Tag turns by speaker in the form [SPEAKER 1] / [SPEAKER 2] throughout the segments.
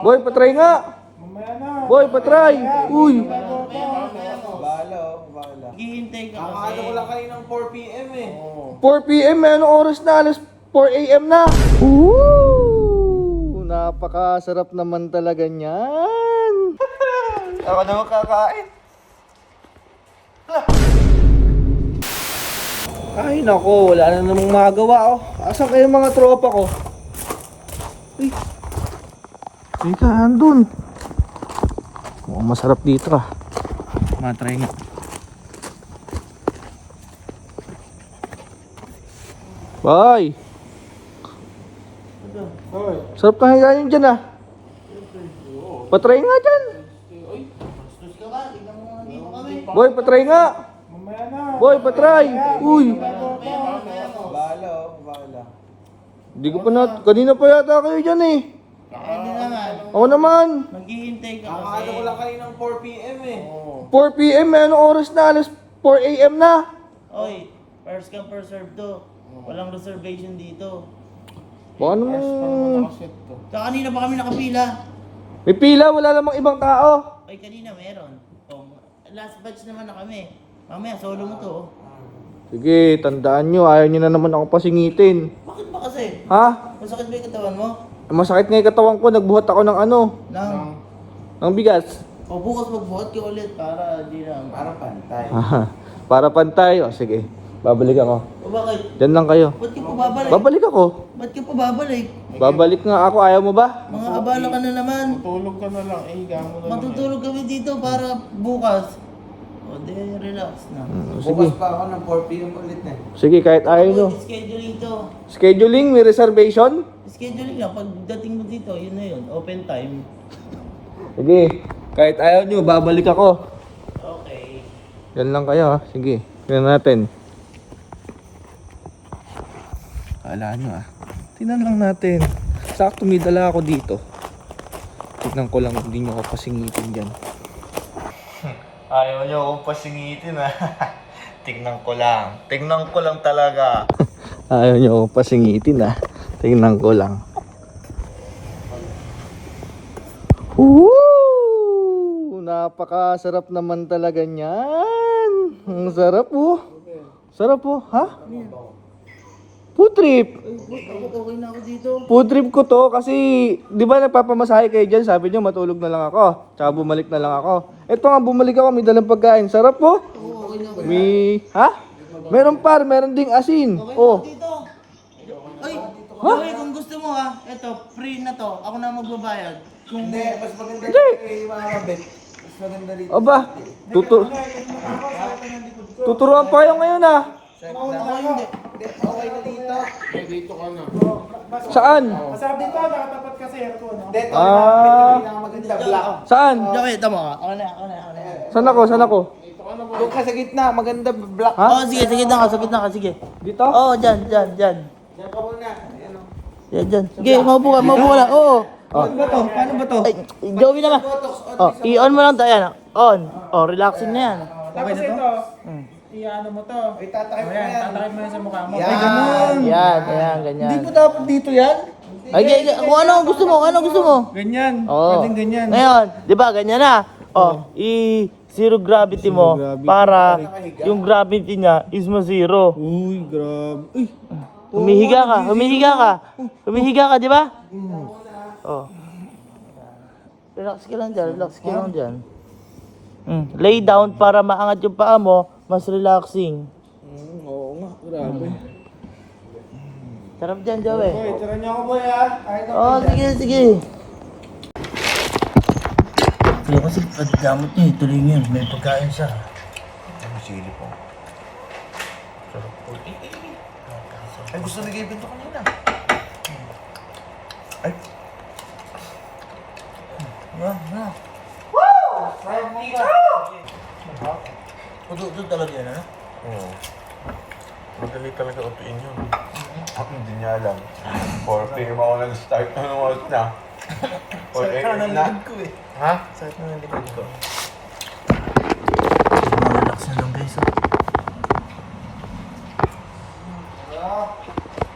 [SPEAKER 1] Boy, patry nga.
[SPEAKER 2] Mamaya na.
[SPEAKER 1] Boy, patry. Uy.
[SPEAKER 3] Bahala.
[SPEAKER 4] Hihintay ka kasi.
[SPEAKER 3] Kakakala ko lang kayo ng 4 PM eh.
[SPEAKER 1] 4 PM, may anong oras na? Alas 4 AM na. Ooh, napakasarap naman talaga niyan.
[SPEAKER 3] Ako naman kakain.
[SPEAKER 1] Ay nako, wala na namang magawa oh. Asan kayo mga tropa ko? Uy. Teka, andun. Mukhang masarap dito ah. Matry nga. Bye! Sarap ka higayin dyan ah. Patry nga dyan.
[SPEAKER 4] Bastos ka ba? Tingnan mo nga dito kami.
[SPEAKER 1] Boy, patry nga.
[SPEAKER 2] Mamaya na.
[SPEAKER 1] Boy, patry. Uy.
[SPEAKER 3] Bahala.
[SPEAKER 1] Hindi ko pa na, kanina pa yata kayo dyan eh.
[SPEAKER 4] Hindi naman.
[SPEAKER 1] Ako naman.
[SPEAKER 4] Maghihintay ka kasi.
[SPEAKER 3] Kakakala ko lang kayo ng 4 PM eh.
[SPEAKER 1] 4 PM, may anong oras na? Alas 4 AM na.
[SPEAKER 4] Oy, first come first serve to. Walang reservation dito.
[SPEAKER 1] Baka naman,
[SPEAKER 4] Tsaka kanina pa kami nakapila.
[SPEAKER 1] may pila, wala namang ibang tao.
[SPEAKER 4] Oy, kanina meron. Oh, last batch naman na kami. Mamaya, solo mo to. Oh.
[SPEAKER 1] Sige, tandaan nyo, ayaw nyo na naman ako pasingitin.
[SPEAKER 4] Bakit ba kasi?
[SPEAKER 1] Ha?
[SPEAKER 4] Masakit ba yung katawan mo?
[SPEAKER 1] Masakit nga yung katawan ko, nagbuhat ako ng ano, ng bigas.
[SPEAKER 4] O bukas magbuhat ka ulit para di lang.
[SPEAKER 3] Parang pantay.
[SPEAKER 1] Para pantay. O sige, babalik ako.
[SPEAKER 4] O bakit?
[SPEAKER 1] Diyan lang kayo.
[SPEAKER 4] Ba't ka pa babalik?
[SPEAKER 1] Babalik ako.
[SPEAKER 4] Ba't ka pa babalik?
[SPEAKER 1] Babalik nga ako, ayaw mo ba?
[SPEAKER 4] Mga abala ka na naman.
[SPEAKER 2] Tulog ka na lang. Higa mo na lang.
[SPEAKER 4] Matutulog kami dito para bukas. O di, relax na.
[SPEAKER 1] Sige,
[SPEAKER 3] Bukas pa ako ng 4 PM ulit eh.
[SPEAKER 1] sige kahit ayaw nyo.
[SPEAKER 4] Scheduling to.
[SPEAKER 1] Scheduling, may reservation?
[SPEAKER 4] Scheduling lang. Pagdating mo dito, yun na yun. Open time.
[SPEAKER 1] Sige, kahit ayaw nyo, babalik ako.
[SPEAKER 4] Okay.
[SPEAKER 1] Yan lang kayo ha. Sige, tingnan natin. Kala nyo ah. Tingnan lang natin. Sakto may dala ako dito. Tignan ko lang, hindi nyo ako pasingitin dyan. Ayaw nyo akong pasingitin ah. Tingnan ko lang. Tingnan ko lang talaga. Ayaw nyo akong pasingitin ah. Tingnan ko lang. Woo! Napakasarap naman talaga niyan. Ang sarap oh. Sarap oh. Ha? Food trip.
[SPEAKER 4] Okay na ako dito.
[SPEAKER 1] Food trip ko to kasi, di ba nagpapamasahe kayo dyan? Sabi nyo matulog na lang ako. Tsaka bumalik na lang ako. Ito nga, bumalik ako, may dalang pagkain. Sarap po.
[SPEAKER 4] Oo, okay na ako.
[SPEAKER 1] May, ha? Meron par, meron ding asin.
[SPEAKER 4] Okay na
[SPEAKER 1] Oh.
[SPEAKER 4] ako dito. Ay, okay, kung gusto mo ha, eto, free na to. Ako na magbabayad. Kung
[SPEAKER 3] Hindi, mas maganda
[SPEAKER 1] Hindi.
[SPEAKER 3] dito eh, mga kabit. Mas maganda rito.
[SPEAKER 1] Aba, tuturuan pa kayo ngayon ah.
[SPEAKER 4] ako hindi.
[SPEAKER 3] Okay na dito.
[SPEAKER 2] Dito ka na.
[SPEAKER 1] Saan?
[SPEAKER 2] Masarap dito. Nakatapat kasi aircon. No?
[SPEAKER 3] Dito,
[SPEAKER 1] Ah.
[SPEAKER 3] pinakamaganda. Black.
[SPEAKER 1] Saan?
[SPEAKER 4] Okay, tama ka. Ako na.
[SPEAKER 1] Saan ako? Saan ako?
[SPEAKER 3] Doon ka sa gitna, maganda black.
[SPEAKER 1] Ha?
[SPEAKER 4] Oo, sige, sige na ka, sige.
[SPEAKER 1] Dito?
[SPEAKER 4] Oo, dyan.
[SPEAKER 3] Diyan ka muna. Ayan o.
[SPEAKER 4] Yan. Sige, maupo ka lang. Oo.
[SPEAKER 1] Paano ba to? Paano ba to?
[SPEAKER 4] Ay, Joey naman. Oh, i-on mo lang to. Ayan, on. Oh, relaxing na yan.
[SPEAKER 2] Tapos ito. Iano mo to.
[SPEAKER 3] Ay, tatakip mo
[SPEAKER 2] Ayan,
[SPEAKER 3] yan.
[SPEAKER 2] tatakip mo yan sa mukha mo.
[SPEAKER 3] Yan.
[SPEAKER 4] Yan, ganyan.
[SPEAKER 1] Hindi ba dapat dito yan?
[SPEAKER 4] Ay, kung ano ang gusto mo,
[SPEAKER 2] Ganyan.
[SPEAKER 4] Oo.
[SPEAKER 2] Pwedeng ganyan.
[SPEAKER 4] Ngayon, di ba, ganyan na. Oh, i-zero gravity mo para yung gravity niya is ma-zero.
[SPEAKER 1] Uy, grabe. Uy.
[SPEAKER 4] Humihiga ka, di ba? Oh. Relax ka lang dyan. Lay down para maangat yung paa mo, mas relaxing.
[SPEAKER 1] Oo nga, grabe.
[SPEAKER 4] Sarap dyan, Joey.
[SPEAKER 2] Boy, tira niyo ako boy ha. Kahit ako.
[SPEAKER 4] Oh, sige. Kaya kasi pagdamot niya, ituloy niyo yun. May pagkain siya.
[SPEAKER 3] Ang sili po. Ay, gusto na ibento kanina. Ay.
[SPEAKER 4] Na. Ito talaga yan, ano?
[SPEAKER 3] Oo. Madali talaga utuin yun. Ako hindi niya alam. 4 PM ako nag-start ng oras na. 4 AM na. Ha?
[SPEAKER 4] Sakit na ng likod ko. Relax na lang guys.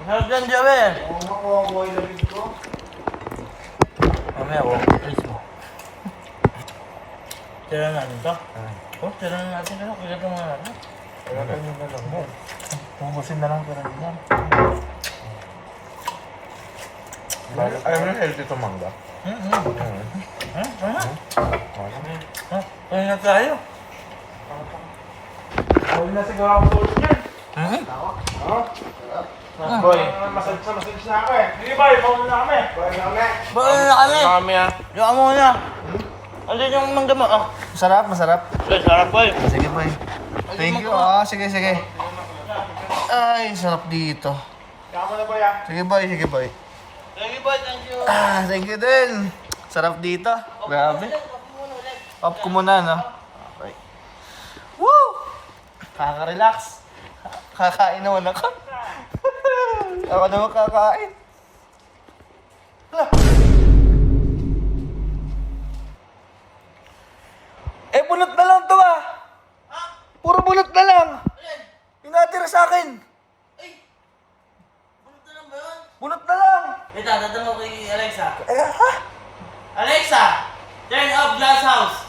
[SPEAKER 4] Masarap dyan, Joey.
[SPEAKER 3] Oo, makuha ko yung labig ko.
[SPEAKER 4] Mamaya, please mo. Tira na natin to. Oh, tira na natin. Ano, kagatan mo natin. Kagatan mo na lang mo. Pubusin na lang tira nila.
[SPEAKER 3] Alam mo yung healthy to mangga?
[SPEAKER 4] Kaya na tayo.
[SPEAKER 2] Huwag na siguro ako tulog yan.
[SPEAKER 4] Boy.
[SPEAKER 2] Massage na ako eh. Sige boy, mauna na kami.
[SPEAKER 4] Boy na kami. Yung amo na. Andun yung mangga mo. Oh.
[SPEAKER 1] Masarap, masarap.
[SPEAKER 4] Boy, sarap boy.
[SPEAKER 1] Sige, boy. Thank you. Ah, sige, sige. Ay, sarap dito.
[SPEAKER 2] Kaya mo na boy ah.
[SPEAKER 1] Sige, boy. Sige, boy.
[SPEAKER 4] Thank you boy, thank you.
[SPEAKER 1] Ah, thank you din. Sarap dito. Grabe. Off ko muna, no? Okay. Woo! Kaka-relax. Kakain naman ako. Ako naman kakain. Hala. Eh, bunot na lang to ah. Puro bunot na lang. Yung natira sa akin.
[SPEAKER 4] Punta lang ba yun?
[SPEAKER 1] Bunot na lang.
[SPEAKER 4] Wait, tatanong ko kay Alexa.
[SPEAKER 1] Eh, ha?
[SPEAKER 4] Alexa, turn off glass house.